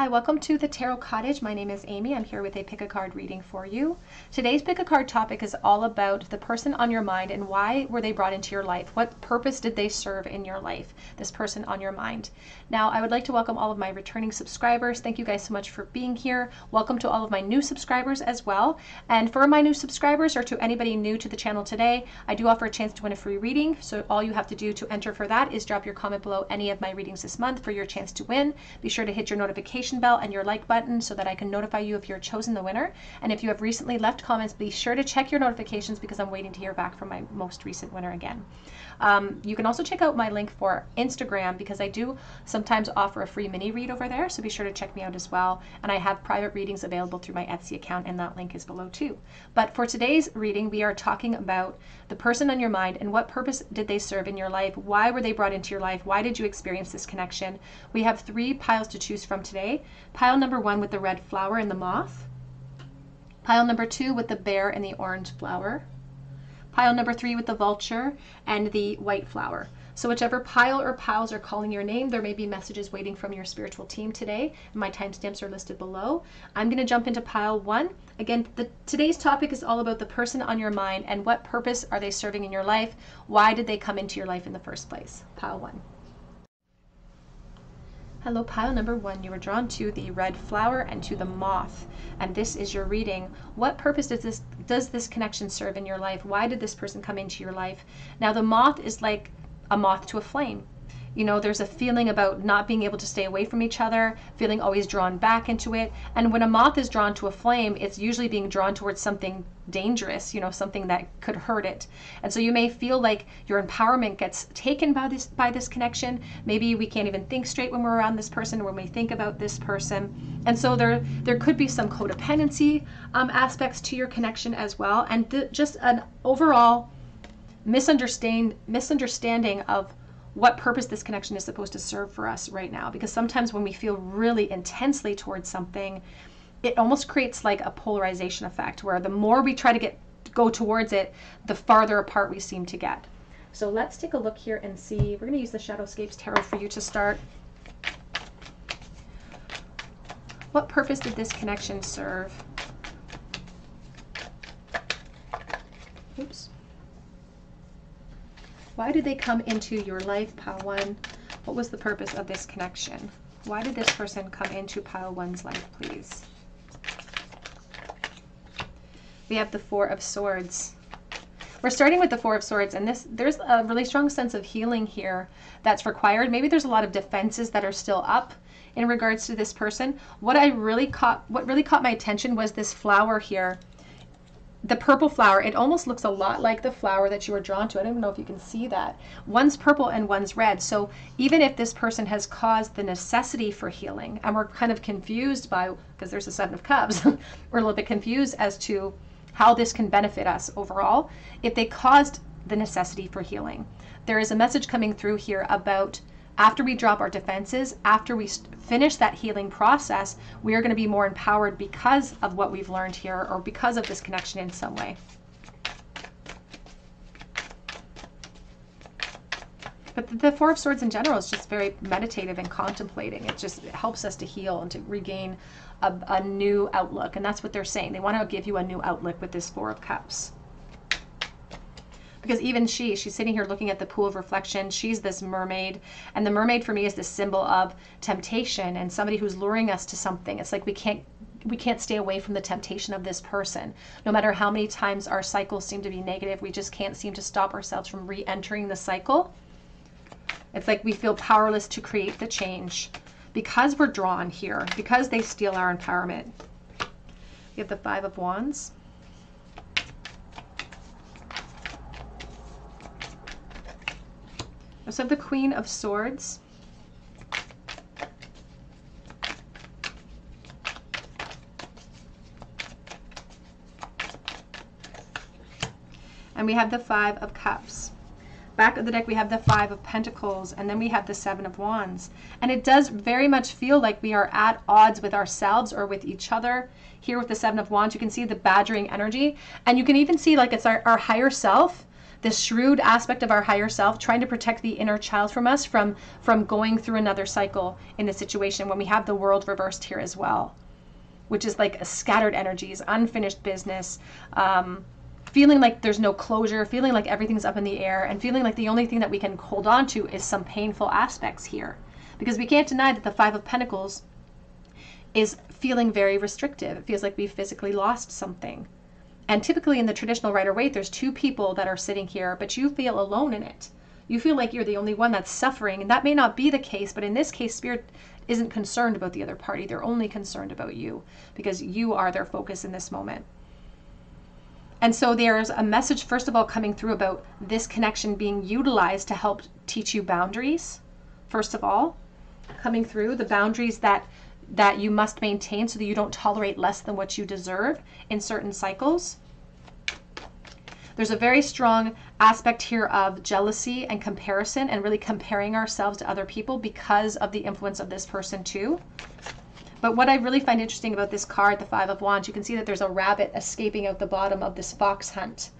welcome to the Tarot Cottage. My name is Amy. I'm here with a pick a card reading for you. Today's pick a card topic is all about the person on your mind and why were they brought into your life? What purpose did they serve in your life, this person on your mind? Now, I would like to welcome all of my returning subscribers. Thank you guys so much for being here. Welcome to all of my new subscribers as well. And for my new subscribers or to anybody new to the channel today, I do offer a chance to win a free reading. So all you have to do to enter for that is drop your comment below any of my readings this month for your chance to win. Be sure to hit your notification bell and your like button so that I can notify you if you're chosen the winner. And if you have recently left comments, be sure to check your notifications because I'm waiting to hear back from my most recent winner again. You can also check out my link for Instagram because I do sometimes offer a free mini read over there, so be sure to check me out as well. And I have private readings available through my Etsy account, and that link is below too. But for today's reading, we are talking about the person on your mind and what purpose did they serve in your life? Why were they brought into your life? Why did you experience this connection? We have 3 piles to choose from today. Pile number 1 with the red flower and the moth. Pile number 2 with the bear and the orange flower. Pile number 3 with the vulture and the white flower. So whichever pile or piles are calling your name, there may be messages waiting from your spiritual team today. My timestamps are listed below. I'm going to jump into pile 1. Again, today's topic is all about the person on your mind and what purpose are they serving in your life? Why did they come into your life in the first place? Pile 1. Hello, pile number 1. You were drawn to the red flower and to the moth, and this is your reading. What purpose does this connection serve in your life? Why did this person come into your life? Now, the moth is like a moth to a flame. You know, there's a feeling about not being able to stay away from each other, feeling always drawn back into it. And when a moth is drawn to a flame, it's usually being drawn towards something dangerous, you know, something that could hurt it. And so you may feel like your empowerment gets taken by this connection. Maybe we can't even think straight when we're around this person, when we think about this person. And so there could be some codependency aspects to your connection as well, and just an overall misunderstanding of what purpose this connection is supposed to serve for us right now. Because sometimes when we feel really intensely towards something, it almost creates like a polarization effect where the more we try to go towards it, the farther apart we seem to get. So let's take a look here and see. We're going to use the Shadowscapes Tarot for you to start. What purpose did this connection serve? Oops. Why did they come into your life, pile 1? What was the purpose of this connection? Why did this person come into pile 1's life, please? We have the 4 of Swords. We're starting with the 4 of Swords, and there's a really strong sense of healing here that's required. Maybe there's a lot of defenses that are still up in regards to this person. What really caught my attention was this flower here. The purple flower, it almost looks a lot like the flower that you were drawn to. I don't even know if you can see that. One's purple and one's red. So even if this person has caused the necessity for healing, and we're kind of confused by, because there's a 7 of Cups, we're a little bit confused as to how this can benefit us overall. If they caused the necessity for healing, there is a message coming through here about after we drop our defenses, after we finish that healing process, we are going to be more empowered because of what we've learned here or because of this connection in some way. But the 4 of Swords in general is just very meditative and contemplating. It helps us to heal and to regain a new outlook. And that's what they're saying. They want to give you a new outlook with this 4 of Cups. Because even she's sitting here looking at the pool of reflection. She's this mermaid. And the mermaid for me is this symbol of temptation and somebody who's luring us to something. It's like we can't stay away from the temptation of this person. No matter how many times our cycles seem to be negative, we just can't seem to stop ourselves from re-entering the cycle. It's like we feel powerless to create the change because we're drawn here, because they steal our empowerment. We have the 5 of Wands. So the Queen of Swords. And we have the 5 of Cups. Back of the deck, we have the 5 of Pentacles, and then we have the 7 of Wands. And it does very much feel like we are at odds with ourselves or with each other. Here with the 7 of Wands, you can see the badgering energy. And you can even see like it's our higher self this shrewd aspect of our higher self, trying to protect the inner child from us, from going through another cycle in the situation, when we have the world reversed here as well, which is like a scattered energies, unfinished business, feeling like there's no closure, feeling like everything's up in the air, and feeling like the only thing that we can hold on to is some painful aspects here. Because we can't deny that the Five of Pentacles is feeling very restrictive. It feels like we've physically lost something. And typically in the traditional Rider-Waite, there's two people that are sitting here, but you feel alone in it. You feel like you're the only one that's suffering, and that may not be the case, but in this case, Spirit isn't concerned about the other party. They're only concerned about you, because you are their focus in this moment. And so there's a message, first of all, coming through about this connection being utilized to help teach you boundaries. First of all, coming through the boundaries that you must maintain so that you don't tolerate less than what you deserve in certain cycles. There's a very strong aspect here of jealousy and comparison, and really comparing ourselves to other people because of the influence of this person too. But what I really find interesting about this card, the Five of Wands, you can see that there's a rabbit escaping out the bottom of this fox hunt.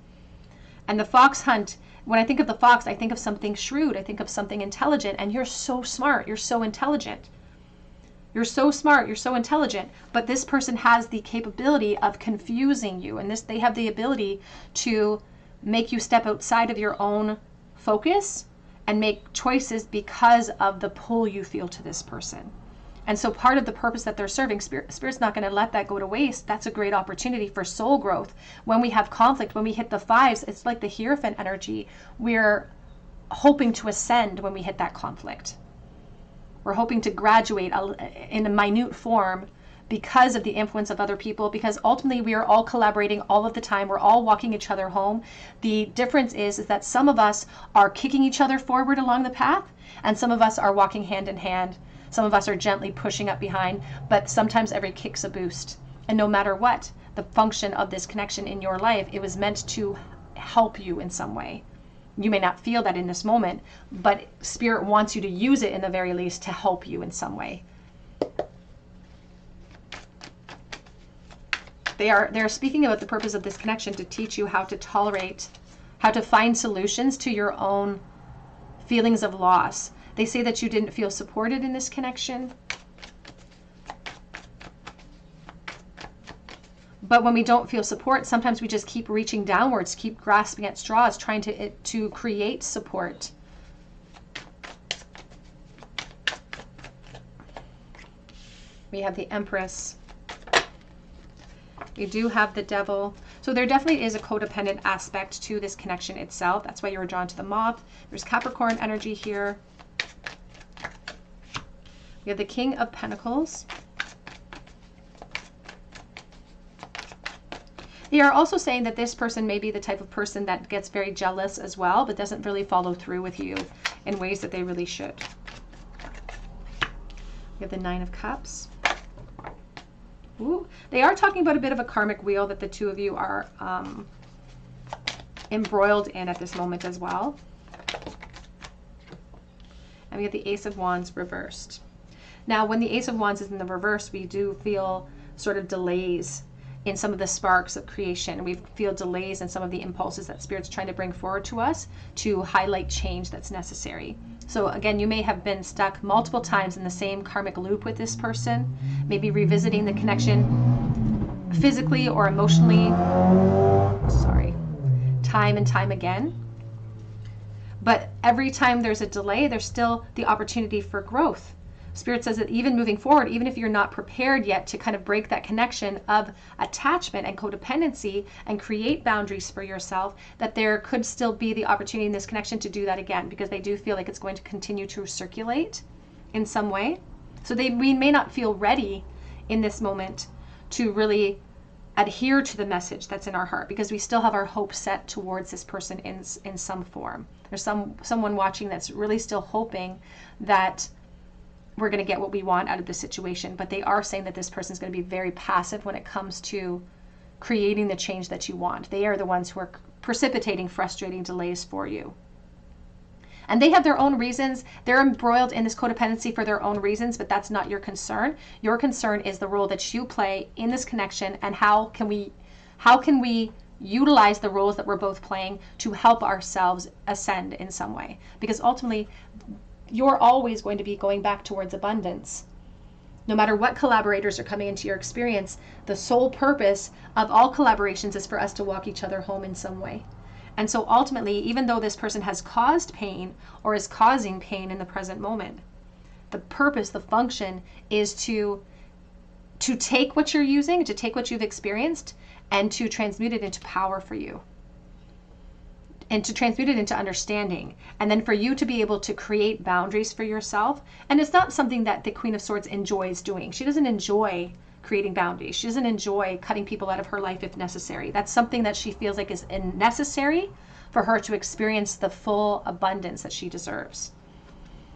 And the fox hunt, when I think of the fox, I think of something shrewd. I think of something intelligent. And you're so smart. You're so intelligent. You're so smart. You're so intelligent. But this person has the capability of confusing you. And they have the ability to make you step outside of your own focus and make choices because of the pull you feel to this person. And so part of the purpose that they're serving, Spirit's not going to let that go to waste. That's a great opportunity for soul growth. When we have conflict, when we hit the fives, it's like the Hierophant energy. We're hoping to ascend when we hit that conflict. We're hoping to graduate in a minute form because of the influence of other people, because ultimately we are all collaborating all of the time. We're all walking each other home. The difference is that some of us are kicking each other forward along the path, and some of us are walking hand in hand. Some of us are gently pushing up behind, but sometimes every kick's a boost. And no matter what, the function of this connection in your life, it was meant to help you in some way. You may not feel that in this moment, but Spirit wants you to use it in the very least to help you in some way. They're speaking about the purpose of this connection to teach you how to tolerate, how to find solutions to your own feelings of loss. They say that you didn't feel supported in this connection. But when we don't feel support, sometimes we just keep reaching downwards, keep grasping at straws, trying to create support. We have the Empress. You do have the Devil. So there definitely is a codependent aspect to this connection itself. That's why you were drawn to the Moth. There's Capricorn energy here. We have the King of Pentacles. They are also saying that this person may be the type of person that gets very jealous as well, but doesn't really follow through with you in ways that they really should. We have the Nine of Cups. Ooh, they are talking about a bit of a karmic wheel that the two of you are embroiled in at this moment as well. And we have the Ace of Wands reversed. Now, when the Ace of Wands is in the reverse, we do feel sort of delays in some of the sparks of creation. We feel delays in some of the impulses that Spirit's trying to bring forward to us to highlight change that's necessary. So again, you may have been stuck multiple times in the same karmic loop with this person, maybe revisiting the connection physically or emotionally, time and time again. But every time there's a delay, there's still the opportunity for growth. Spirit says that even moving forward, even if you're not prepared yet to kind of break that connection of attachment and codependency and create boundaries for yourself, that there could still be the opportunity in this connection to do that again, because they do feel like it's going to continue to circulate in some way. So we may not feel ready in this moment to really adhere to the message that's in our heart, because we still have our hope set towards this person in some form. There's someone watching that's really still hoping that we're going to get what we want out of the situation, but they are saying that this person is going to be very passive when it comes to creating the change that you want. They are the ones who are precipitating frustrating delays for you. And they have their own reasons. They're embroiled in this codependency for their own reasons, but that's not your concern. Your concern is the role that you play in this connection, and how can we utilize the roles that we're both playing to help ourselves ascend in some way. Because ultimately, you're always going to be going back towards abundance. No matter what collaborators are coming into your experience, the sole purpose of all collaborations is for us to walk each other home in some way. And so ultimately, even though this person has caused pain or is causing pain in the present moment, the purpose, the function is to take what you're using, to take what you've experienced, and to transmute it into power for you. And to transmute it into understanding. And then for you to be able to create boundaries for yourself. And it's not something that the Queen of Swords enjoys doing. She doesn't enjoy creating boundaries. She doesn't enjoy cutting people out of her life if necessary. That's something that she feels like is necessary for her to experience the full abundance that she deserves.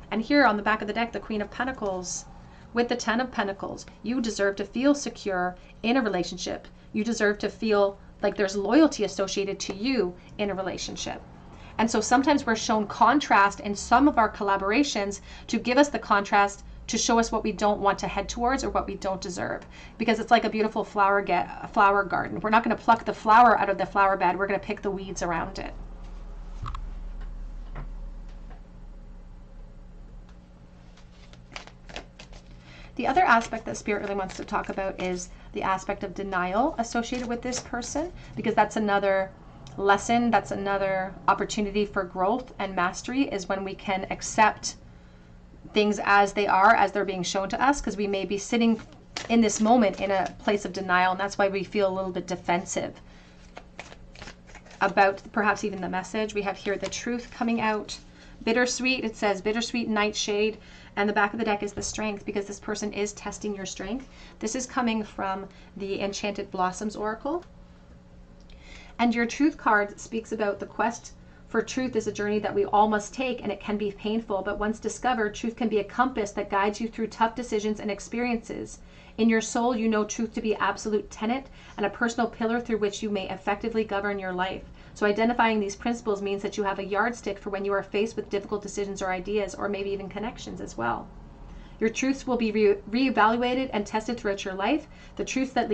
And here on the back of the deck, the Queen of Pentacles with the Ten of Pentacles. You deserve to feel secure in a relationship. You deserve to feel like there's loyalty associated to you in a relationship. And so sometimes we're shown contrast in some of our collaborations to give us the contrast, to show us what we don't want to head towards or what we don't deserve. Because it's like a beautiful flower garden. We're not going to pluck the flower out of the flower bed. We're going to pick the weeds around it. The other aspect that Spirit really wants to talk about is the aspect of denial associated with this person, because that's another lesson, that's another opportunity for growth and mastery, is when we can accept things as they are, as they're being shown to us, because we may be sitting in this moment in a place of denial, and that's why we feel a little bit defensive about perhaps even the message. We have here the truth coming out. Bittersweet, it says bittersweet nightshade. And the back of the deck is the strength, because this person is testing your strength. This is coming from the Enchanted Blossoms Oracle. And your truth card speaks about the quest for truth is a journey that we all must take, and it can be painful, but once discovered, truth can be a compass that guides you through tough decisions and experiences. In your soul, you know truth to be absolute tenet and a personal pillar through which you may effectively govern your life. So identifying these principles means that you have a yardstick for when you are faced with difficult decisions or ideas, or maybe even connections as well. Your truths will be reevaluated and tested throughout your life. The truth that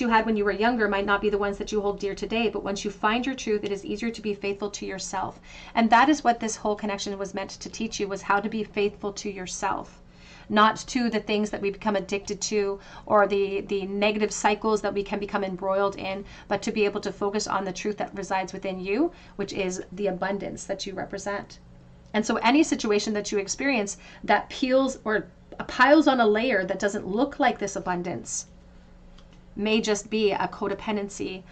you had when you were younger might not be the ones that you hold dear today, but once you find your truth, it is easier to be faithful to yourself. And that is what this whole connection was meant to teach you, was how to be faithful to yourself. Not to the things that we become addicted to, or the negative cycles that we can become embroiled in, but to be able to focus on the truth that resides within you, which is the abundance that you represent. And so any situation that you experience that peels or piles on a layer that doesn't look like this abundance may just be a codependency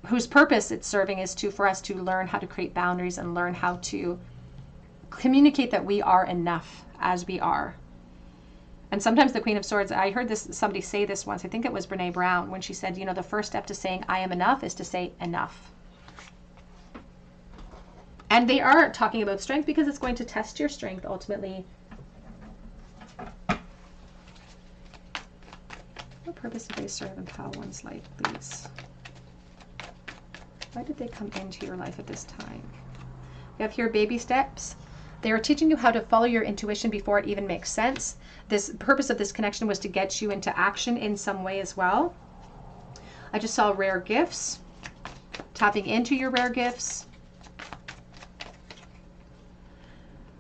whose purpose it's serving is for us to learn how to create boundaries and learn how to communicate that we are enough as we are. And sometimes the Queen of Swords, I heard somebody say this once, I think it was Brene Brown, when she said, the first step to saying I am enough is to say enough. And they are talking about strength because it's going to test your strength ultimately. What purpose do they serve in Pile One's life, please? Why did they come into your life at this time? We have here baby steps. They are teaching you how to follow your intuition before it even makes sense. This purpose of this connection was to get you into action in some way as well. I just saw rare gifts, tapping into your rare gifts.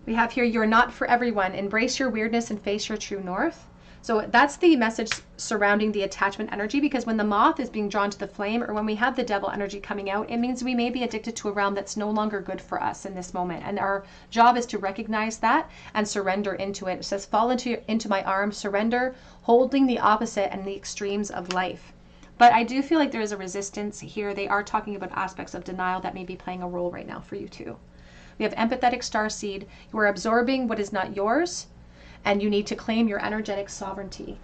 We have here, you're not for everyone. Embrace your weirdness and face your true north. So that's the message surrounding the attachment energy, because when the moth is being drawn to the flame, or when we have the devil energy coming out, it means we may be addicted to a realm that's no longer good for us in this moment. And our job is to recognize that and surrender into it. It says, fall into my arms, surrender, holding the opposite and the extremes of life. But I do feel like there is a resistance here. They are talking about aspects of denial that may be playing a role right now for you too. We have empathetic starseed. You are absorbing what is not yours, and you need to claim your energetic sovereignty.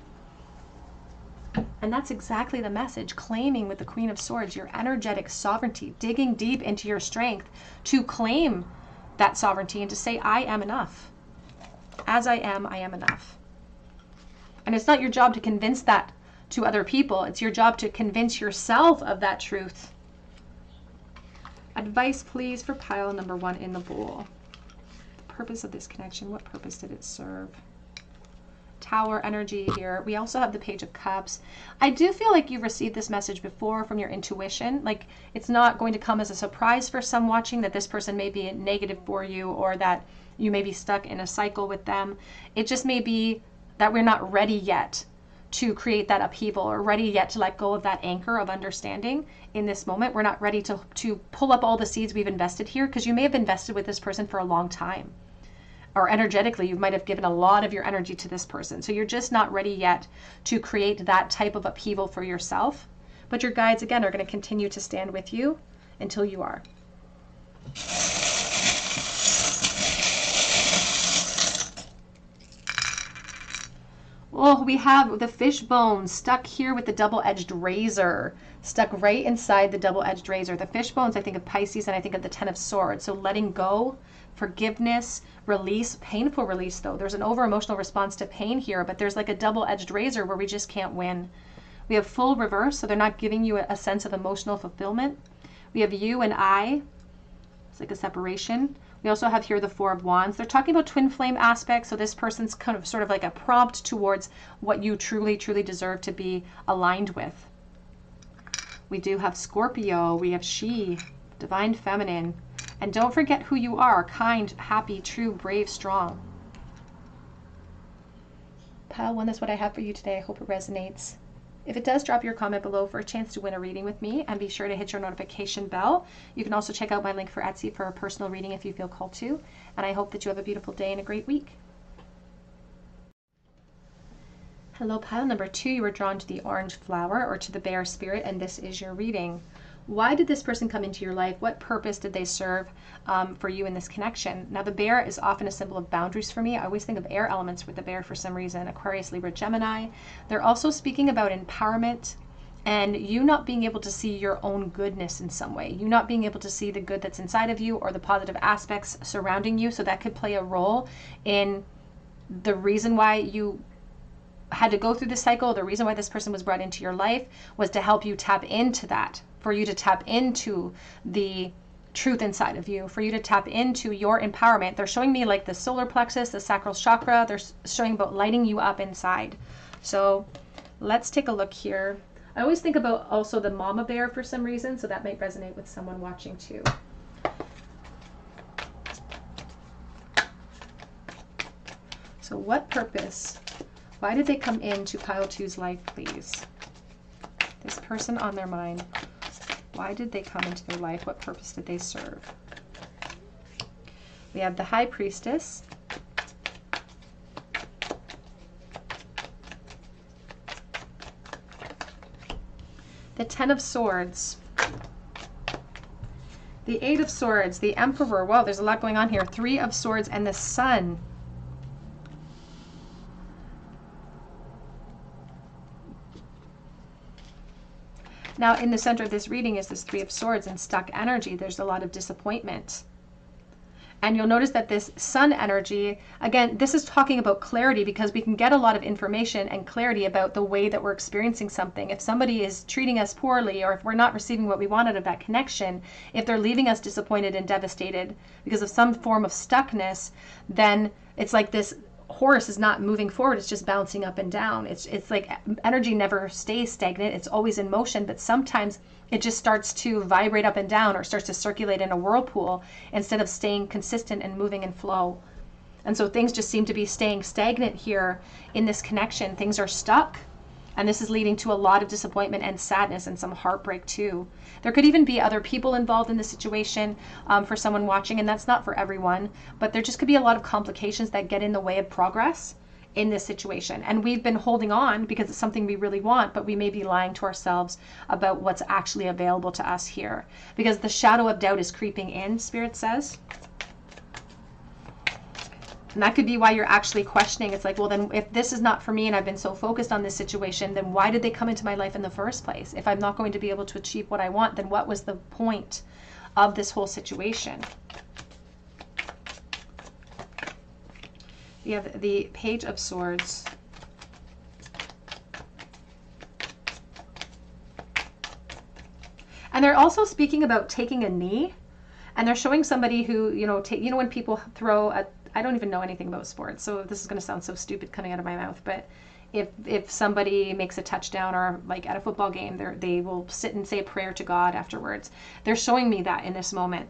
And that's exactly the message, claiming with the Queen of Swords, your energetic sovereignty, digging deep into your strength to claim that sovereignty and to say, I am enough. As I am enough. And it's not your job to convince that to other people. It's your job to convince yourself of that truth. Advice, please, for pile number 1 in the bowl. The purpose of this connection, what purpose did it serve? Tower energy here. We also have the Page of Cups. I do feel like you've received this message before from your intuition. Like, it's not going to come as a surprise for some watching that this person may be negative for you, or that you may be stuck in a cycle with them. It just may be that we're not ready yet to create that upheaval, or ready yet to let go of that anchor of understanding in this moment. We're not ready to pull up all the seeds we've invested here, because you may have invested with this person for a long time. Or energetically, you might have given a lot of your energy to this person. So you're just not ready yet to create that type of upheaval for yourself. But your guides, again, are going to continue to stand with you until you are. Oh, we have the fishbone stuck here with the double-edged razor, stuck right inside the double-edged razor. The fishbones, I think of Pisces, and I think of the Ten of Swords. So letting go, forgiveness, release, painful release though. There's an over-emotional response to pain here, but there's like a double-edged razor where we just can't win. We have full reverse, so they're not giving you a sense of emotional fulfillment. We have you and I. It's like a separation. We also have here the Four of Wands. They're talking about twin flame aspects, so this person's kind of sort of like a prompt towards what you truly, truly deserve to be aligned with. We do have Scorpio. We have she, divine feminine. And don't forget who you are: kind, happy, true, brave, strong. Pile 1, that's what I have for you today. I hope it resonates. If it does, drop your comment below for a chance to win a reading with me, and be sure to hit your notification bell. You can also check out my link for Etsy for a personal reading if you feel called to. And I hope that you have a beautiful day and a great week. Hello, pile number 2. You were drawn to the orange flower, or to the bear spirit, and this is your reading. Why did this person come into your life? What purpose did they serve for you in this connection? Now, the bear is often a symbol of boundaries for me. I always think of air elements with the bear for some reason. Aquarius, Libra, Gemini. They're also speaking about empowerment and you not being able to see your own goodness in some way. You not being able to see the good that's inside of you, or the positive aspects surrounding you. So that could play a role in the reason why you had to go through this cycle. The reason why this person was brought into your life was to help you tap into that, for you to tap into the truth inside of you, for you to tap into your empowerment. They're showing me like the solar plexus, the sacral chakra. They're showing about lighting you up inside. So let's take a look here. I always think about also the mama bear for some reason, so that might resonate with someone watching too. So what purpose? Why did they come into pile 2's life, please? This person on their mind. Why did they come into their life? What purpose did they serve? We have the High Priestess. The Ten of Swords. The Eight of Swords. The Emperor. Wow, there's a lot going on here. Three of Swords and the Sun. Now, in the center of this reading is this Three of Swords and stuck energy. There's a lot of disappointment. And you'll notice that this Sun energy, again, this is talking about clarity, because we can get a lot of information and clarity about the way that we're experiencing something. If somebody is treating us poorly, or if we're not receiving what we want out of that connection, if they're leaving us disappointed and devastated because of some form of stuckness, then it's like this horse is not moving forward. It's just bouncing up and down. It's like energy never stays stagnant. It's always in motion, but sometimes it just starts to vibrate up and down, or starts to circulate in a whirlpool instead of staying consistent and moving in flow. And so things just seem to be staying stagnant here in this connection. Things are stuck, and this is leading to a lot of disappointment and sadness and some heartbreak too. There could even be other people involved in the situation for someone watching, and that's not for everyone, but there just could be a lot of complications that get in the way of progress in this situation. And we've been holding on because it's something we really want, but we may be lying to ourselves about what's actually available to us here, because the shadow of doubt is creeping in, Spirit says. And that could be why you're actually questioning. It's like, well, then if this is not for me and I've been so focused on this situation, then why did they come into my life in the first place? If I'm not going to be able to achieve what I want, then what was the point of this whole situation? We have the Page of Swords. And they're also speaking about taking a knee. And they're showing somebody who, you know, when people throw a I don't even know anything about sports, so this is going to sound so stupid coming out of my mouth, but if somebody makes a touchdown, or like at a football game, they will sit and say a prayer to God afterwards. They're showing me that in this moment.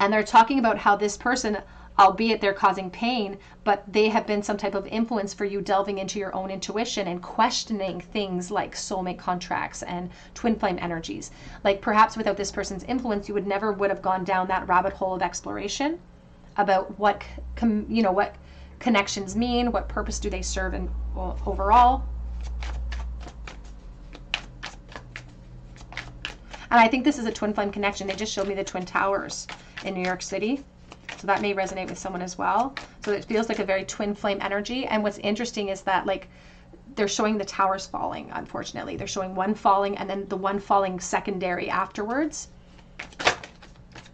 And they're talking about how this person, albeit they're causing pain, but they have been some type of influence for you delving into your own intuition and questioning things like soulmate contracts and twin flame energies. Like perhaps without this person's influence, you never would have gone down that rabbit hole of exploration about what connections mean, what purpose do they serve in, well, overall. And I think this is a twin flame connection. They just showed me the Twin Towers in New York City. So that may resonate with someone as well. So it feels like a very twin flame energy. And what's interesting is that like they're showing the towers falling, unfortunately. They're showing one falling and then the one falling secondary afterwards.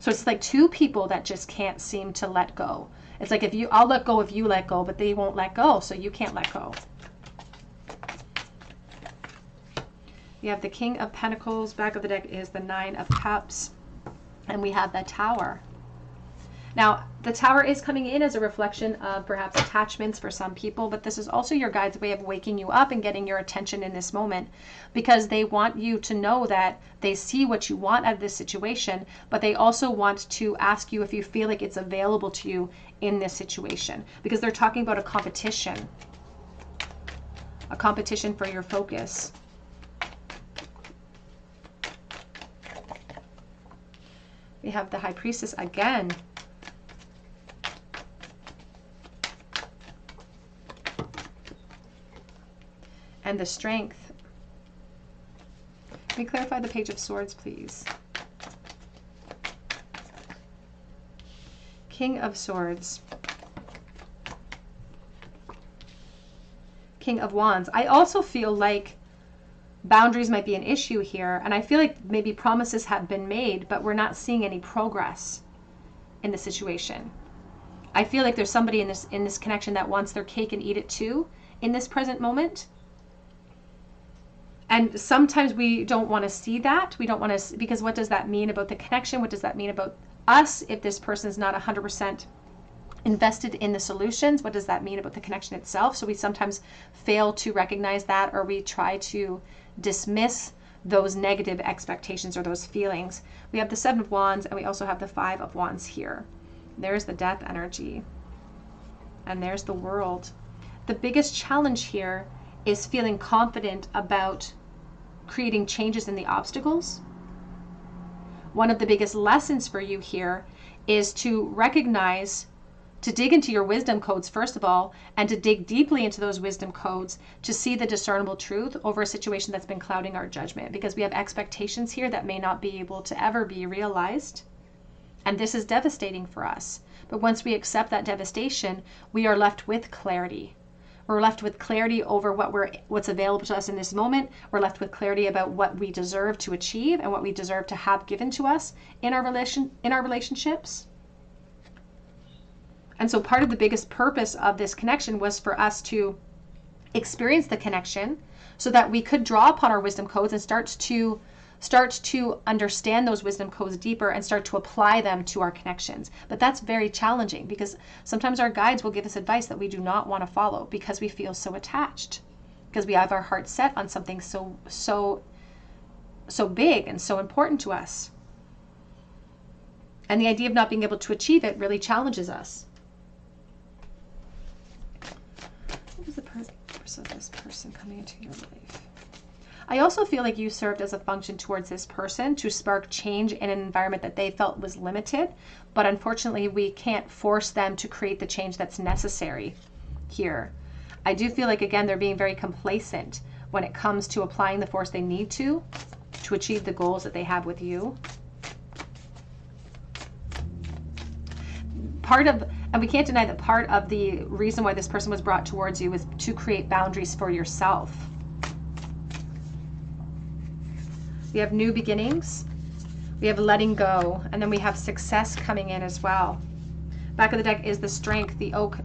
So it's like two people that just can't seem to let go. It's like I'll let go if you let go, but they won't let go, so you can't let go. We have the King of Pentacles. Back of the deck is the Nine of Cups. And we have the Tower. Now, the Tower is coming in as a reflection of perhaps attachments for some people, but this is also your guide's way of waking you up and getting your attention in this moment, because they want you to know that they see what you want out of this situation, but they also want to ask you if you feel like it's available to you in this situation, because they're talking about a competition for your focus. We have the High Priestess again. And the Strength. Can we clarify the Page of Swords, please? King of Swords. King of Wands. I also feel like boundaries might be an issue here, and I feel like maybe promises have been made, but we're not seeing any progress in the situation. I feel like there's somebody in this connection that wants their cake and eat it too in this present moment. And sometimes we don't want to see that. We don't want to, because what does that mean about the connection? What does that mean about us if this person is not 100% invested in the solutions? What does that mean about the connection itself? So we sometimes fail to recognize that, or we try to dismiss those negative expectations or those feelings. We have the Seven of Wands, and we also have the Five of Wands here. There's the Death energy, and there's the World. The biggest challenge here is feeling confident about creating changes in the obstacles. One of the biggest lessons for you here is to recognize, to dig into your wisdom codes first of all, and to dig deeply into those wisdom codes to see the discernible truth over a situation that's been clouding our judgment, because we have expectations here that may not be able to ever be realized. And this is devastating for us. But once we accept that devastation, we are left with clarity. We're left with clarity over what's available to us in this moment. We're left with clarity about what we deserve to achieve and what we deserve to have given to us in our relationships. And so part of the biggest purpose of this connection was for us to experience the connection so that we could draw upon our wisdom codes and start to understand those wisdom codes deeper and start to apply them to our connections. But that's very challenging, because sometimes our guides will give us advice that we do not want to follow because we feel so attached, because we have our heart set on something so big and so important to us. And the idea of not being able to achieve it really challenges us. What is the purpose of this person coming into your life? I also feel like you served as a function towards this person to spark change in an environment that they felt was limited, but unfortunately we can't force them to create the change that's necessary here. I do feel like, again, they're being very complacent when it comes to applying the force they need to achieve the goals that they have with you. And we can't deny that part of the reason why this person was brought towards you was to create boundaries for yourself. We have new beginnings, we have letting go, and then we have success coming in as well. Back of the deck is the Strength, the Oak,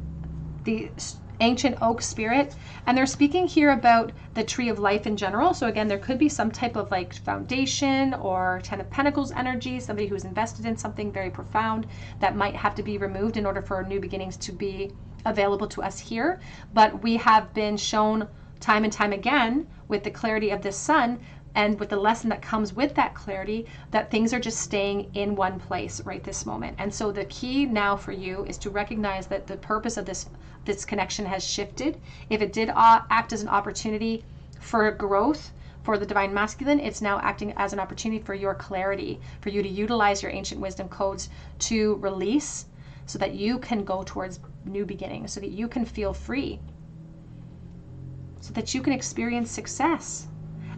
ancient oak spirit, and they're speaking here about the tree of life in general. So again, there could be some type of like foundation or 10 of Pentacles energy, somebody who's invested in something very profound that might have to be removed in order for new beginnings to be available to us here. But we have been shown time and time again with the clarity of this sun and with the lesson that comes with that clarity, that things are just staying in one place right this moment. And so the key now for you is to recognize that the purpose of this connection has shifted. If it did act as an opportunity for growth for the divine masculine, it's now acting as an opportunity for your clarity, for you to utilize your ancient wisdom codes to release so that you can go towards new beginnings, so that you can feel free, so that you can experience success.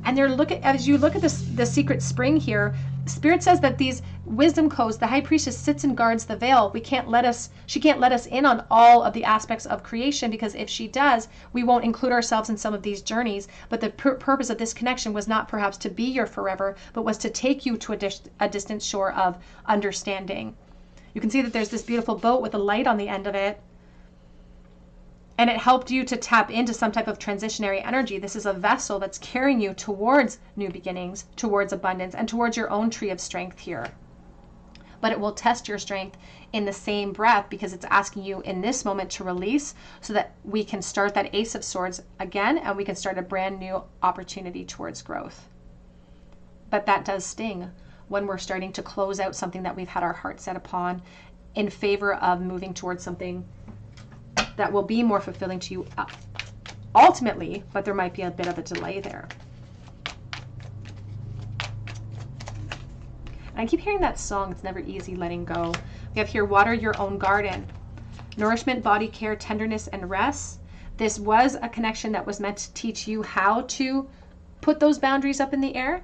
And they're as you look at the secret spring here, Spirit says that these wisdom codes, the high priestess sits and guards the veil. She can't let us in on all of the aspects of creation, because if she does, we won't include ourselves in some of these journeys. But the purpose of this connection was not perhaps to be your forever, but was to take you to a distant shore of understanding. You can see that there's this beautiful boat with a light on the end of it. And it helped you to tap into some type of transitionary energy. This is a vessel that's carrying you towards new beginnings, towards abundance, and towards your own tree of strength here. But it will test your strength in the same breath, because it's asking you in this moment to release so that we can start that Ace of Swords again, and we can start a brand new opportunity towards growth. But that does sting when we're starting to close out something that we've had our heart set upon in favor of moving towards something that will be more fulfilling to you ultimately, but there might be a bit of a delay there. And I keep hearing that song, It's Never Easy Letting Go. We have here, water your own garden. Nourishment, body care, tenderness, and rest. This was a connection that was meant to teach you how to put those boundaries up in the air,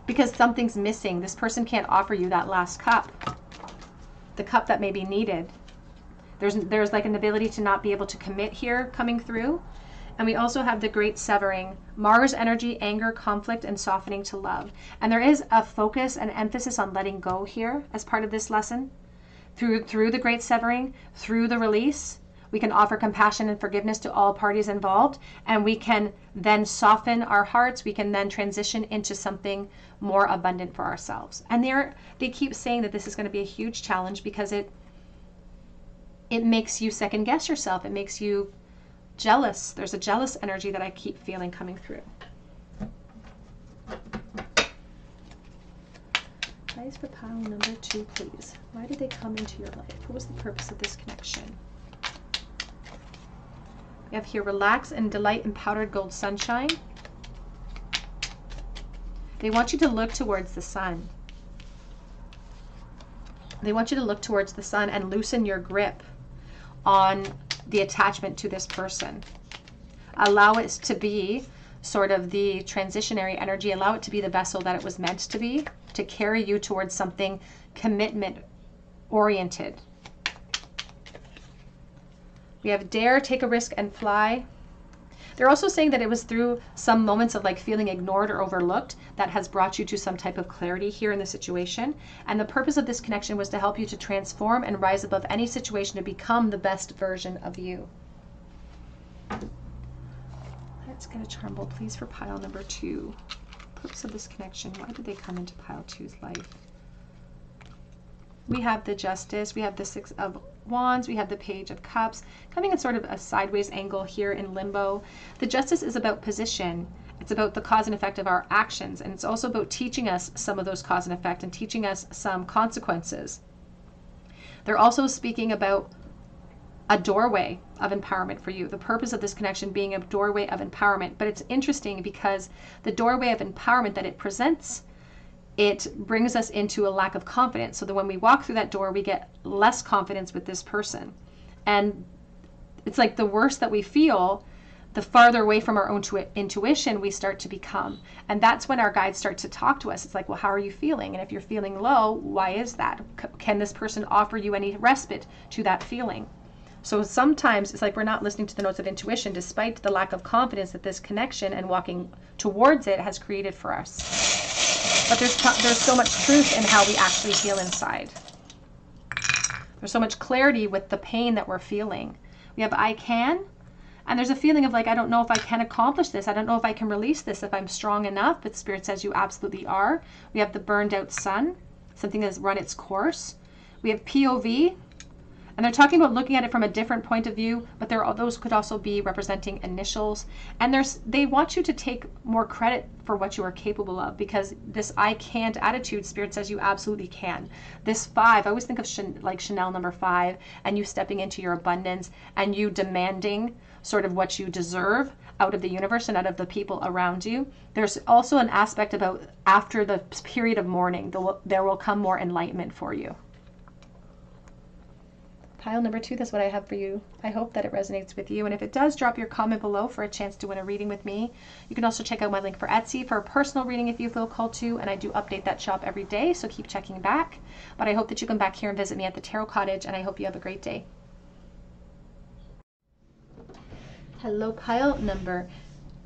because something's missing. This person can't offer you that last cup, the cup that may be needed. There's like an ability to not be able to commit here coming through. And we also have the great severing, Mars energy, anger, conflict, and softening to love. And there is a focus and emphasis on letting go here as part of this lesson. Through the great severing, through the release, we can offer compassion and forgiveness to all parties involved, and we can then soften our hearts. We can then transition into something more abundant for ourselves. And they keep saying that this is going to be a huge challenge, because it makes you second guess yourself. It makes you jealous. There's a jealous energy that I keep feeling coming through. Advice for pile number 2, please. Why did they come into your life? What was the purpose of this connection? We have here, relax and delight in powdered gold sunshine. They want you to look towards the sun. They want you to look towards the sun and loosen your grip on the attachment to this person. Allow it to be sort of the transitionary energy. Allow it to be the vessel that it was meant to be, to carry you towards something commitment oriented. We have dare, take a risk, and fly. They're also saying that it was through some moments of like feeling ignored or overlooked that has brought you to some type of clarity here in the situation. And the purpose of this connection was to help you to transform and rise above any situation to become the best version of you. Let's get a charm bowl, please, for pile number 2. Purpose of this connection. Why did they come into pile 2's life? We have the Justice, we have the 6 of Wands, we have the Page of Cups, coming in sort of a sideways angle here in limbo. The Justice is about position. It's about the cause and effect of our actions, and it's also about teaching us some of those cause and effect and teaching us some consequences. They're also speaking about a doorway of empowerment for you. The purpose of this connection being a doorway of empowerment. But it's interesting because the doorway of empowerment that it presents, it brings us into a lack of confidence. So that when we walk through that door, we get less confidence with this person. And it's like the worse that we feel, the farther away from our own intuition we start to become. And that's when our guides start to talk to us. It's like, well, how are you feeling? And if you're feeling low, why is that? Can this person offer you any respite to that feeling? So sometimes it's like we're not listening to the notes of intuition, despite the lack of confidence that this connection and walking towards it has created for us. But there's so much truth in how we actually feel inside. There's so much clarity with the pain that we're feeling. We have I can, and there's a feeling of like, I don't know if I can accomplish this. I don't know if I can release this, if I'm strong enough, but Spirit says you absolutely are. We have the burned out sun, something that's run its course. We have POV, and they're talking about looking at it from a different point of view, but those could also be representing initials. And they want you to take more credit for what you are capable of, because this I can't attitude, Spirit says you absolutely can. This 5, I always think of like Chanel number 5, and you stepping into your abundance and you demanding sort of what you deserve out of the universe and out of the people around you. There's also an aspect about after the period of mourning, there will come more enlightenment for you. Pile number 2, that's what I have for you. I hope that it resonates with you. And if it does, drop your comment below for a chance to win a reading with me. You can also check out my link for Etsy for a personal reading if you feel called to. And I do update that shop every day, so keep checking back. But I hope that you come back here and visit me at the Tarot Cottage, and I hope you have a great day. Hello, pile number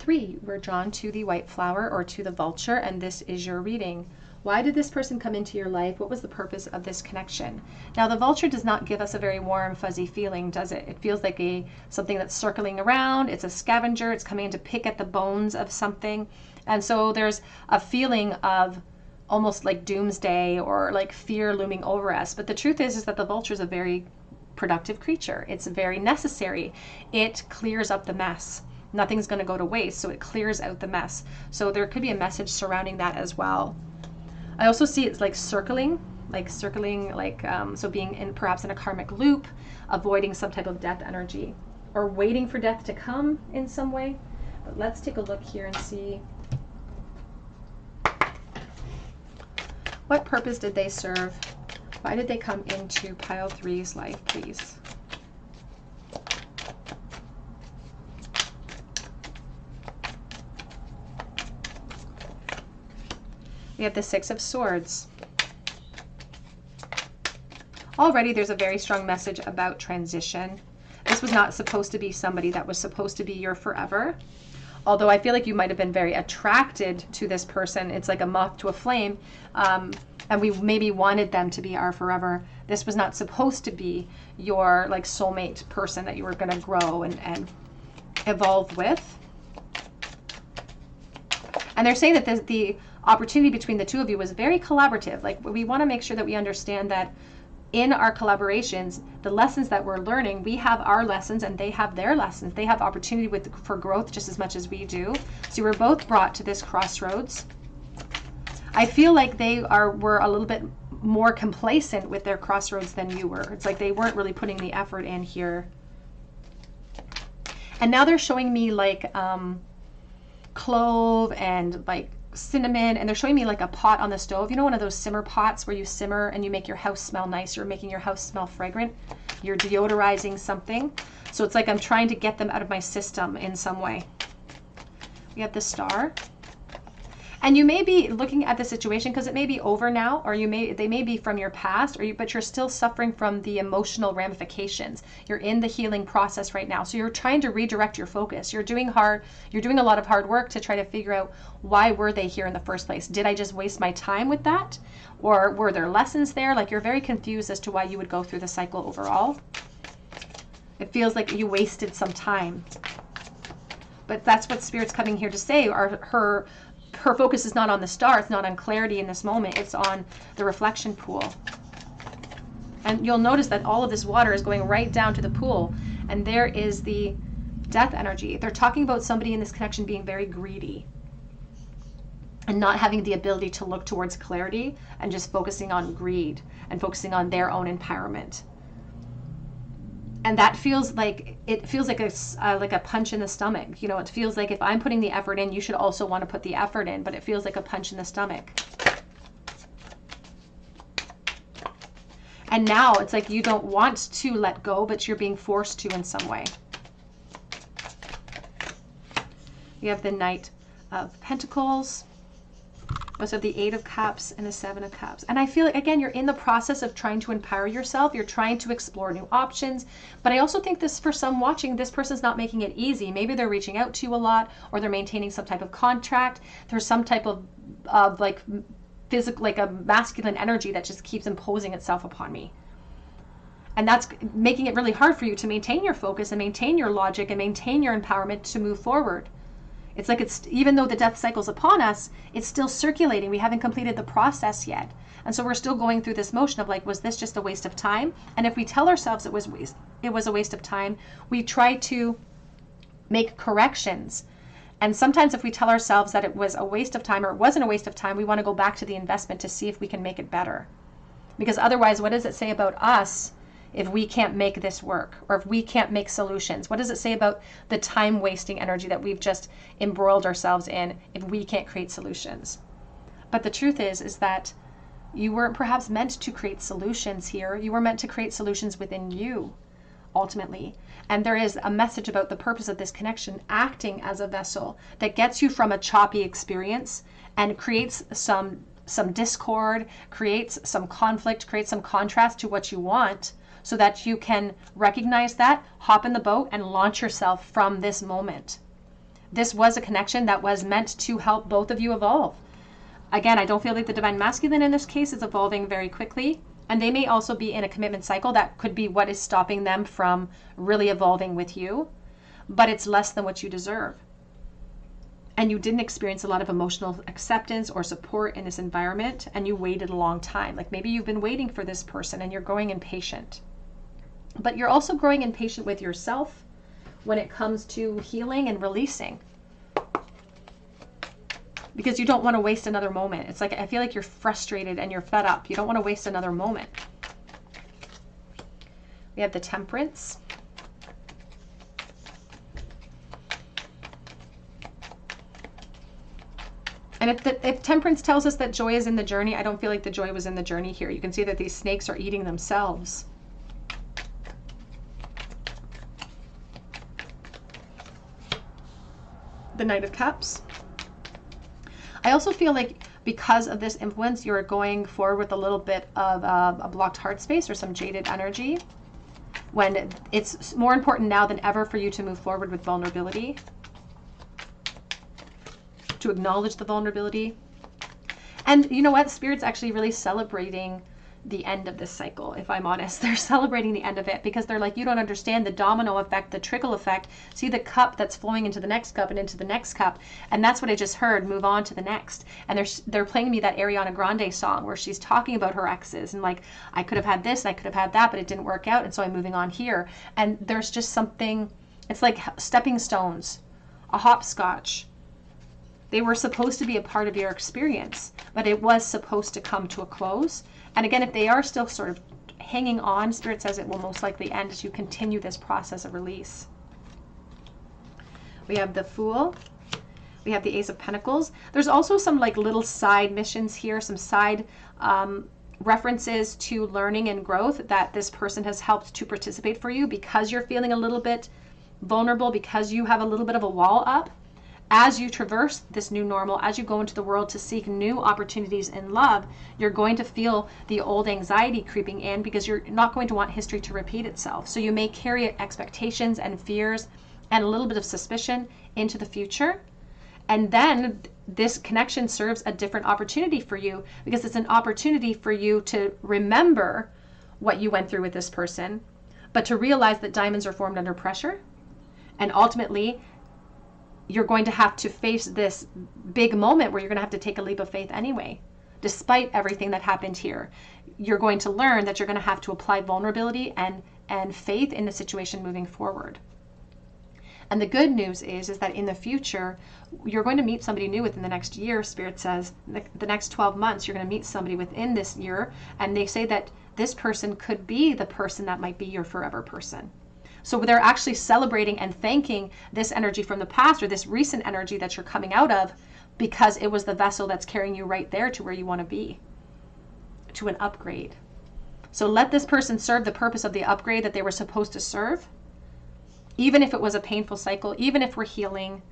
3. We're drawn to the white flower, or to the vulture, and this is your reading. Why did this person come into your life? What was the purpose of this connection? Now, the vulture does not give us a very warm, fuzzy feeling, does it? It feels like something that's circling around. It's a scavenger. It's coming in to pick at the bones of something. And so there's a feeling of almost like doomsday or like fear looming over us. But the truth is that the vulture is a very productive creature. It's very necessary. It clears up the mess. Nothing's going to go to waste, so it clears out the mess. So there could be a message surrounding that as well. I also see it's like circling, so being perhaps in a karmic loop, avoiding some type of death energy, or waiting for death to come in some way. But let's take a look here and see what purpose did they serve? Why did they come into pile 3's life, please? We have the 6 of Swords. Already there's a very strong message about transition. This was not supposed to be somebody that was supposed to be your forever. Although I feel like you might have been very attracted to this person. It's like a moth to a flame. And we maybe wanted them to be our forever. This was not supposed to be your like soulmate person that you were going to grow and evolve with. And they're saying that the opportunity between the two of you was very collaborative. Like, we want to make sure that we understand that in our collaborations, the lessons that we're learning, we have our lessons and they have their lessons. They have opportunity for growth just as much as we do. So we're both brought to this crossroads. I feel like they were a little bit more complacent with their crossroads than you were. It's like they weren't really putting the effort in here. And now they're showing me like clove and like cinnamon, and they're showing me like a pot on the stove. You know, one of those simmer pots where you simmer and you make your house smell nice. You're making your house smell fragrant. You're deodorizing something. So it's like I'm trying to get them out of my system in some way. We have the Star. And you may be looking at the situation because it may be over now, or they may be from your past, but you're still suffering from the emotional ramifications. You're in the healing process right now. So you're trying to redirect your focus. You're doing a lot of hard work to try to figure out, why were they here in the first place? Did I just waste my time with that? Or were there lessons there? Like, you're very confused as to why you would go through the cycle overall. It feels like you wasted some time. But that's what Spirit's coming here to say. Her focus is not on the star. It's not on clarity in this moment. It's on the reflection pool. And you'll notice that all of this water is going right down to the pool. And there is the death energy. They're talking about somebody in this connection being very greedy and not having the ability to look towards clarity and just focusing on greed and focusing on their own empowerment. And that feels like a punch in the stomach. You know, it feels like if I'm putting the effort in, you should also want to put the effort in, but it feels like a punch in the stomach. And now it's like you don't want to let go, but you're being forced to in some way. We have the Knight of Pentacles. We also have the 8 of Cups and the 7 of Cups. And I feel like, again, you're in the process of trying to empower yourself. You're trying to explore new options. But I also think this, for some watching, this person's not making it easy. Maybe they're reaching out to you a lot, or they're maintaining some type of contract. There's some type of like physical, like a masculine energy that just keeps imposing itself upon me. And that's making it really hard for you to maintain your focus and maintain your logic and maintain your empowerment to move forward. It's like even though the death cycle's upon us, it's still circulating. We haven't completed the process yet. And so we're still going through this motion of like, was this just a waste of time? And if we tell ourselves it was a waste of time, we try to make corrections. And sometimes if we tell ourselves that it was a waste of time or it wasn't a waste of time, we want to go back to the investment to see if we can make it better. Because otherwise, what does it say about us if we can't make this work, or if we can't make solutions? What does it say about the time wasting energy that we've just embroiled ourselves in if we can't create solutions? But the truth is that you weren't perhaps meant to create solutions here. You were meant to create solutions within you, ultimately. And there is a message about the purpose of this connection acting as a vessel that gets you from a choppy experience and creates some discord, creates some conflict, creates some contrast to what you want, so that you can recognize that, hop in the boat, and launch yourself from this moment. This was a connection that was meant to help both of you evolve. Again, I don't feel like the divine masculine in this case is evolving very quickly, and they may also be in a commitment cycle. That could be what is stopping them from really evolving with you, but it's less than what you deserve. And you didn't experience a lot of emotional acceptance or support in this environment, and you waited a long time. Like maybe you've been waiting for this person and you're growing impatient. But you're also growing impatient with yourself when it comes to healing and releasing. Because you don't want to waste another moment. It's like, I feel like you're frustrated and you're fed up. You don't want to waste another moment. We have the Temperance. And if Temperance tells us that joy is in the journey, I don't feel like the joy was in the journey here. You can see that these snakes are eating themselves. The Knight of Cups. I also feel like because of this influence, you're going forward with a little bit of a blocked heart space or some jaded energy, when it's more important now than ever for you to move forward with vulnerability, to acknowledge the vulnerability. And you know what? Spirit's actually really celebrating the end of this cycle, if I'm honest. They're celebrating the end of it because they're like, you don't understand the domino effect, the trickle effect. See the cup that's flowing into the next cup and into the next cup. And that's what I just heard, move on to the next. And they're playing me that Ariana Grande song where she's talking about her exes and like, I could have had this, I could have had that, but it didn't work out. And so I'm moving on here. And there's just something, it's like stepping stones, a hopscotch. They were supposed to be a part of your experience, but it was supposed to come to a close. And again, if they are still sort of hanging on, Spirit says it will most likely end as you continue this process of release. We have the Fool. We have the Ace of Pentacles. There's also some like little side missions here, some side references to learning and growth that this person has helped to participate for you because you're feeling a little bit vulnerable, because you have a little bit of a wall up. As you traverse this new normal, as you go into the world to seek new opportunities in love, you're going to feel the old anxiety creeping in because you're not going to want history to repeat itself. So you may carry expectations and fears and a little bit of suspicion into the future. And then this connection serves a different opportunity for you because it's an opportunity for you to remember what you went through with this person, but to realize that diamonds are formed under pressure. And ultimately, you're going to have to face this big moment where you're going to have to take a leap of faith anyway. Despite everything that happened here, you're going to learn that you're going to have to apply vulnerability and faith in the situation moving forward. And the good news is that in the future, you're going to meet somebody new within the next year. Spirit says the next 12 months, you're going to meet somebody within this year. And they say that this person could be the person that might be your forever person. So they're actually celebrating and thanking this energy from the past, or this recent energy that you're coming out of, because it was the vessel that's carrying you right there to where you want to be, to an upgrade. So let this person serve the purpose of the upgrade that they were supposed to serve, even if it was a painful cycle, even if we're healing.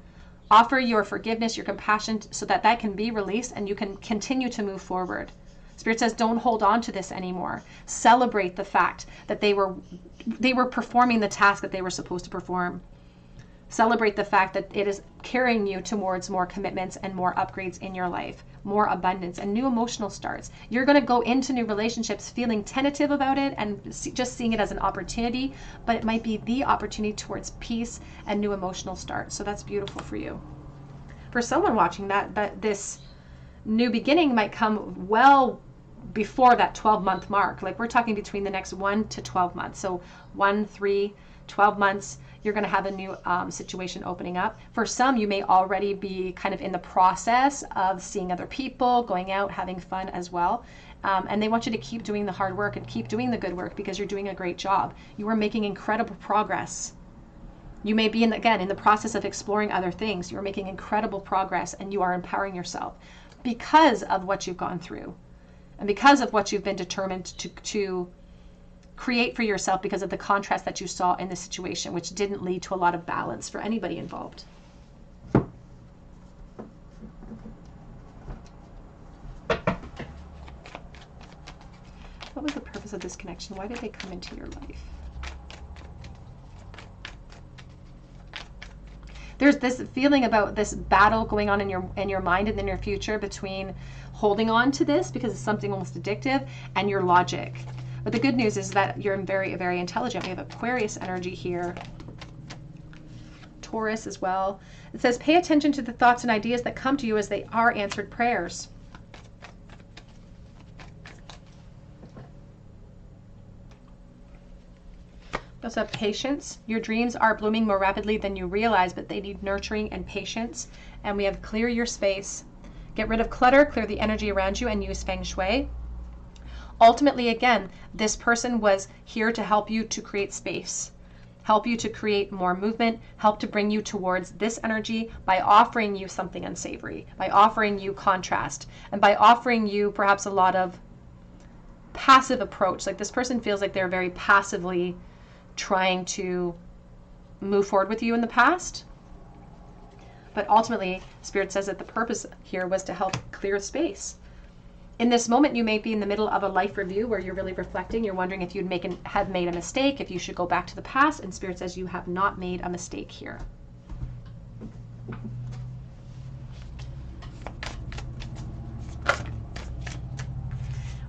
Offer your forgiveness, your compassion, so that that can be released and you can continue to move forward. Spirit says, don't hold on to this anymore. Celebrate the fact that they were performing the task that they were supposed to perform. Celebrate the fact that it is carrying you towards more commitments and more upgrades in your life, more abundance and new emotional starts. You're going to go into new relationships feeling tentative about it and just seeing it as an opportunity, but it might be the opportunity towards peace and new emotional starts. So that's beautiful for you. For someone watching that this new beginning might come well before that 12-month mark. Like we're talking between the next 1 to 12 months. So 1, 3, 12 months, you're going to have a new situation opening up. For some, you may already be kind of in the process of seeing other people, going out, having fun as well. And they want you to keep doing the hard work and keep doing the good work because you're doing a great job. You are making incredible progress. You may be, again, in the process of exploring other things. You're making incredible progress and you are empowering yourself because of what you've gone through and because of what you've been determined to create for yourself because of the contrast that you saw in the situation, which didn't lead to a lot of balance for anybody involved. What was the purpose of this connection? Why did they come into your life? There's this feeling about this battle going on in your mind and in your future between holding on to this because it's something almost addictive and your logic. But the good news is that you're very, very intelligent. We have Aquarius energy here. Taurus as well. It says, pay attention to the thoughts and ideas that come to you as they are answered prayers. We also have patience. Your dreams are blooming more rapidly than you realize, but they need nurturing and patience. And we have clear your space. Get rid of clutter, clear the energy around you, and use feng shui. Ultimately, again, this person was here to help you to create space, help you to create more movement, help to bring you towards this energy by offering you something unsavory, by offering you contrast, and by offering you perhaps a lot of passive approach. Like this person feels like they're very passively trying to move forward with you in the past. But ultimately, Spirit says that the purpose here was to help clear space. In this moment, you may be in the middle of a life review where you're really reflecting. You're wondering if you'd have made a mistake, if you should go back to the past, and Spirit says you have not made a mistake here.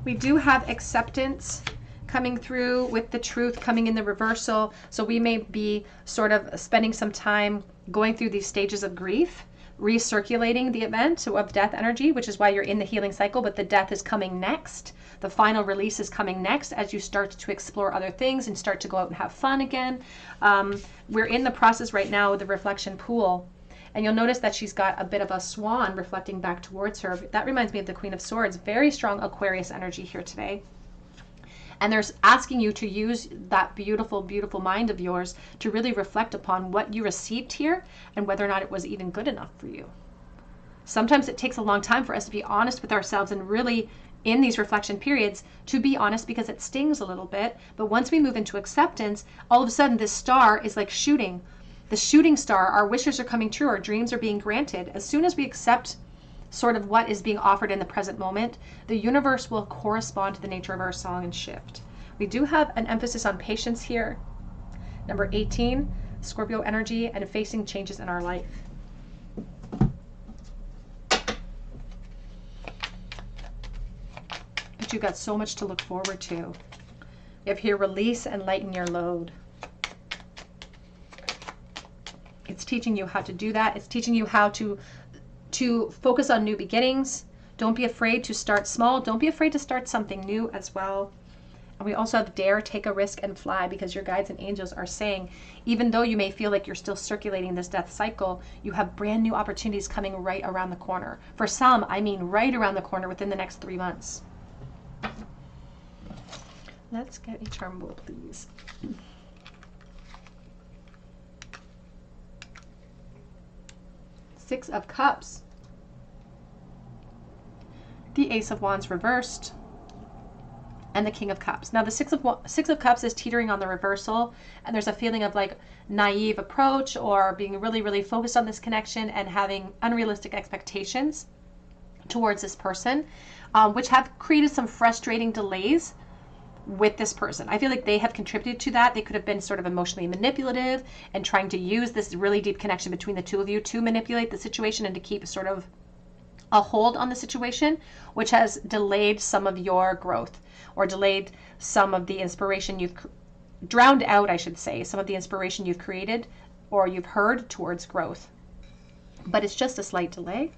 We do have acceptance coming through with the truth coming in the reversal. So we may be sort of spending some time going through these stages of grief, recirculating the event of death energy, which is why you're in the healing cycle, but the death is coming next. The final release is coming next as you start to explore other things and start to go out and have fun again. We're in the process right now with the reflection pool. And you'll notice that she's got a bit of a swan reflecting back towards her. That reminds me of the Queen of Swords. Very strong Aquarius energy here today. And they're asking you to use that beautiful, beautiful mind of yours to really reflect upon what you received here and whether or not it was even good enough for you. Sometimes it takes a long time for us to be honest with ourselves and really in these reflection periods to be honest because it stings a little bit. But once we move into acceptance, all of a sudden this star is like shooting. The shooting star, our wishes are coming true, our dreams are being granted. As soon as we accept sort of what is being offered in the present moment, the universe will correspond to the nature of our song and shift. We do have an emphasis on patience here. Number 18, Scorpio energy and facing changes in our life. But you've got so much to look forward to. We have here release and lighten your load. It's teaching you how to do that. It's teaching you how to focus on new beginnings. Don't be afraid to start small. Don't be afraid to start something new as well. And we also have dare, take a risk, and fly, because your guides and angels are saying, even though you may feel like you're still circulating this death cycle, you have brand new opportunities coming right around the corner. For some, I mean right around the corner within the next 3 months. Let's get a charm bowl, please. Six of Cups. The Ace of Wands reversed, and the King of Cups. Now the Six of Cups is teetering on the reversal, and there's a feeling of like naive approach or being really, really focused on this connection and having unrealistic expectations towards this person, which have created some frustrating delays with this person. I feel like they have contributed to that. They could have been sort of emotionally manipulative and trying to use this really deep connection between the two of you to manipulate the situation and to keep sort of a hold on the situation, which has delayed some of your growth, or delayed some of the inspiration you've drowned out, I should say, some of the inspiration you've created or you've heard towards growth. But it's just a slight delay.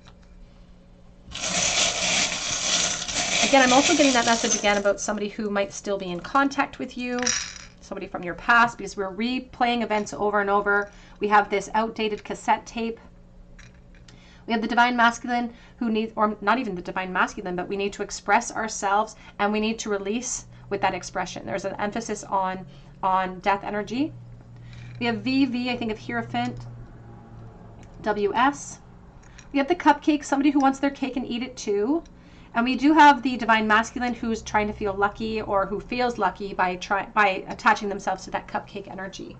Again, I'm also getting that message again about somebody who might still be in contact with you, somebody from your past, because we're replaying events over and over. We have this outdated cassette tape. We have the divine masculine who needs, or not even the divine masculine, but we need to express ourselves and we need to release with that expression. There's an emphasis on death energy. We have VV, I think of Hierophant, WS. We have the cupcake, somebody who wants their cake and eat it too. And we do have the divine masculine who's trying to feel lucky, or who feels lucky by attaching themselves to that cupcake energy.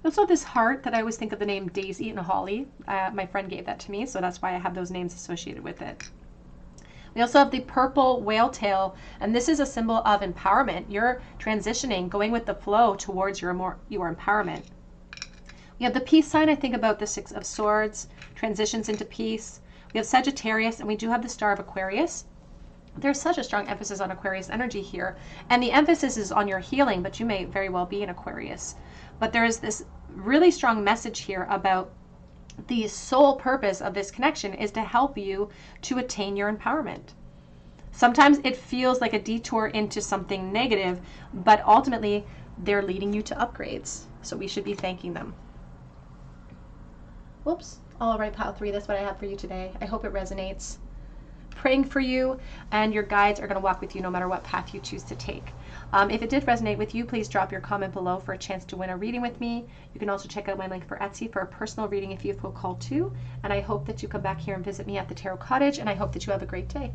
We also have this heart that I always think of the name Daisy and Holly. My friend gave that to me, so that's why I have those names associated with it. We also have the purple whale tail, and this is a symbol of empowerment. You're transitioning, going with the flow towards your empowerment. We have the peace sign. I think about the Six of Swords, transitions into peace. We have Sagittarius, and we do have the Star of Aquarius. There's such a strong emphasis on Aquarius energy here, and the emphasis is on your healing, but you may very well be in Aquarius. But there is this really strong message here about the sole purpose of this connection is to help you to attain your empowerment. Sometimes it feels like a detour into something negative, but ultimately they're leading you to upgrades. So we should be thanking them. Whoops. All right, pile 3, that's what I have for you today. I hope it resonates. Praying for you, and your guides are going to walk with you no matter what path you choose to take. If it did resonate with you, please drop your comment below for a chance to win a reading with me. You can also check out my link for Etsy for a personal reading if you feel called to. And I hope that you come back here and visit me at the Tarot Cottage, and I hope that you have a great day.